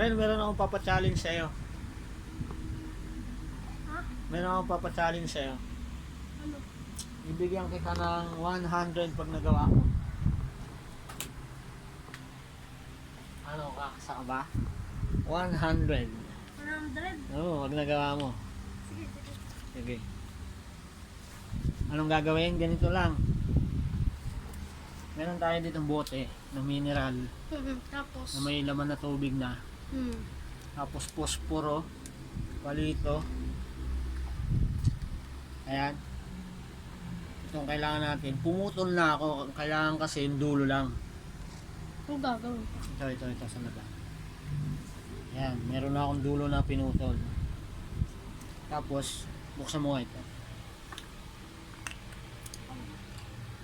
Ngayon, meron akong papachallenge sa'yo. Ha? Meron akong papachallenge sa'yo. Ano? Ibigyan kita ng 100 pag nagawa mo. Ano ka? Saka ba? 100. 100? Oo, pag nagawa mo. Sige, sige. Sige. Anong gagawin? Ganito lang. Meron tayo ditong bote na mineral Tapos? na may laman na tubig na. Tapos posporo, palito. Ayan. Itong kailangan natin. Pumutol na ako. Kailangan kasi yung dulo lang. Ang gagawin pa? Ito sa naba. Ayan. Meron na akong dulo na pinutol. Tapos, buksan mo nga ito.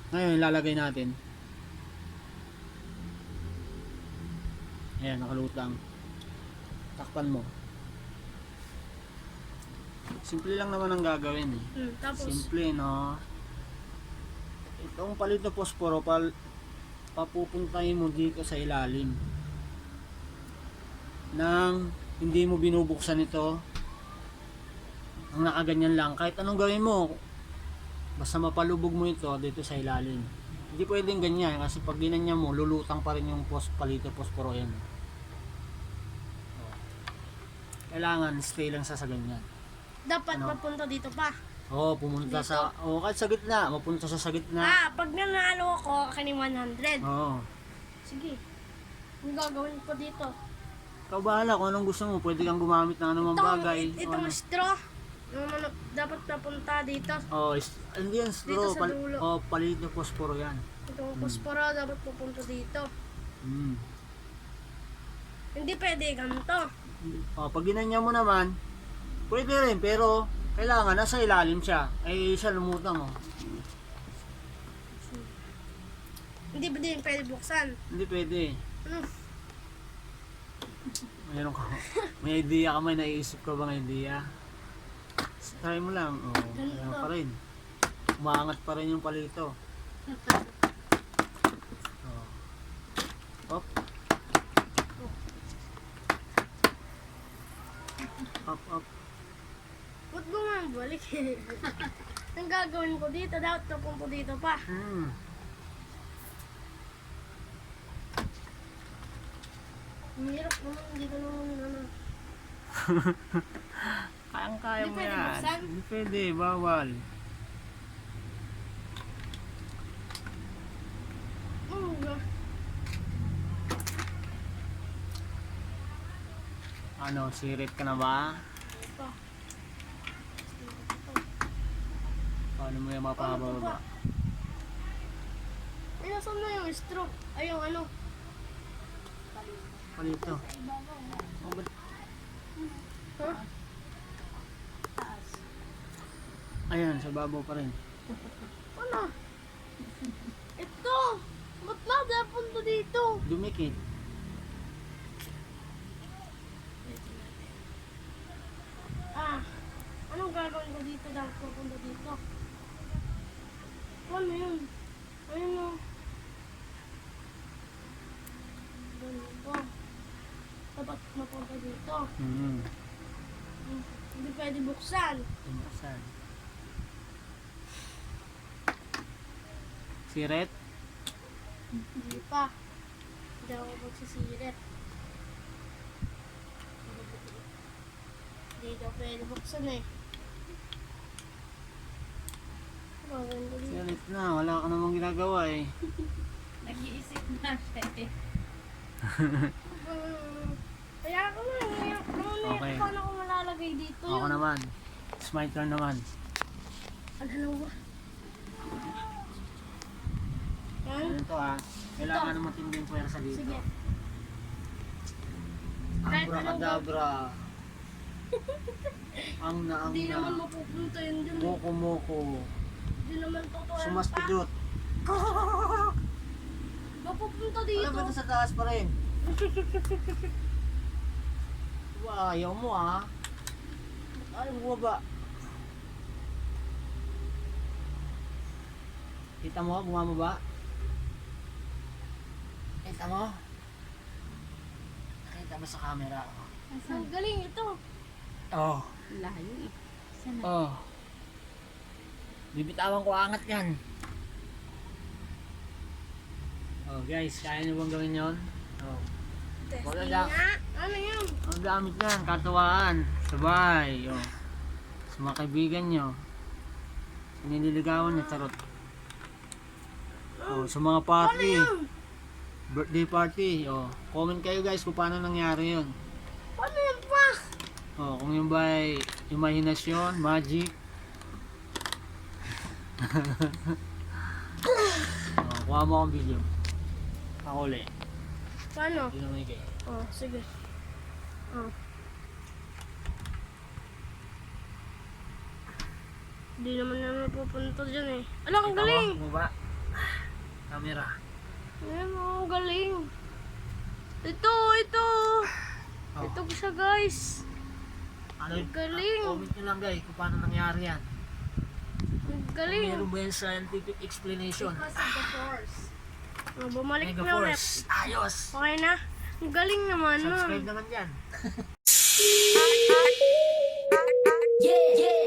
Ngayon, ilalagay natin. Ayan, nakalutang. Takpan mo. Simple lang naman ang gagawin eh. Tapos? Simple, no? Itong palito posporo, papupuntahin mo dito sa ilalim. Nang hindi mo binubuksan ito, ang nakaganyan lang. Kahit anong gawin mo, basta mapalubog mo ito dito sa ilalim. Hindi pwedeng ganyan kasi pag ginanyan mo, lulutang pa rin yung palito posporo yan. Kailangan stay lang sa ganyan. Dapat Ano? mapunta dito pa. Oo, pumunta Dito? kahit sa gitna, mapunta sa gitna. Pag nanalo ako, akin yung 100. Oo. Sige. Ang gagawin ko dito. Ikaw bahala kung anong gusto mo. Pwede kang gumamit ng anumang bagay. Itong straw. Yung dapat napunta dito. Hindi yan straw. Dito sa dulo. Palito posporo yan. Itong posporo dapat pupunta dito. Mm. Hindi pwede ganito. Pag ginanya mo naman, pwede rin. Pero, kailangan nasa ilalim siya. Ay, siya lumutang. Hindi ba din pwede buksan? Hindi pwede. Ano? Mayroon ka. May idea ka, may naiisip ka bang idea? Try mo lang. Ayan pa rin. Umaangat pa rin yung palito. Up. Up. Ba't bumabalik? Ang gagawin ko dito, dapat napunta dito pa. Ang hirap naman, hindi ko naman ano. Kayang-kaya Hindi mo pwede yan. buksan? Hindi pwede, bawal. Ano, sirit ka na ba? Ito. Paano mo yung mapapababa? Ay, nasan na yung straw? Ay, yung ano? Palito. Ha? Ayan, sa babaw pa rin. Ano? Ito! Ba't napunta dito? Dumikit. Anong gagawin ko dito? Dapat pupunta dito. Ano yun? Ayun o. Ganito. Dapat mapunta dito. Hindi pwede buksan. Tumasan. Siret? Hindi pa. Hindi ako magsisirit. Hindi daw pwede buksan eh. Gagawin ko dito. Siret na, wala ka namang ginagawa eh. Nag-iisip na siya eh. Kaya ako na, Okay. paano ko malalagay dito Ako naman. It's my turn naman. Ano ba? Yan? Ganito kailangan na matinding puwersa dito. Sige. Kahit anong Abracadabra. Ang Hindi naman mapupunta yun dun. Moko. Hindi naman totoo. Sumastidot. Mapupunta dito. Alam mo, sa taas pa rin. Ayaw mo Ayaw mo ba? Kita mo, bumababa? Kita mo? Nakita Kita mo sa camera. Ang galing ito. Oh. Layo eh. Sana. Oh. Bibitawan ko angat yan. Oh guys, kaya nyo bang gawin yun? Oh. Wala Testing lang. nga. Ano yun? Ang gamit yan, katuwaan. Sabay. Oh. Sa mga kaibigan nyo. Sa nililigawan nyo, tarot. Oh, sa mga party. Birthday party. Oh. Comment kayo guys kung paano nangyari yun. Paano yan pa? Oh, kung yung ba ay imahinasyon, magic. Oh, kuha mo akong video. Ako ulit. Paano? Hindi naman ikay. Oh, sige. Oh. Hindi naman namin pupunta dyan eh. Ala, ang galing! Mo ba? Camera. Ayan mo, ang galing. Ito, ito. Oh. Ito siya guys. Ano, Ang galing. comment nyo lang guys kung paano nangyari yan. Ang Kung galing. meron ba yung scientific explanation? Because of the force. Oh, bumalik Mega na ulit. Force. Ayos. Okay na. Ang galing naman nun. Subscribe naman yan. Yeah, yeah.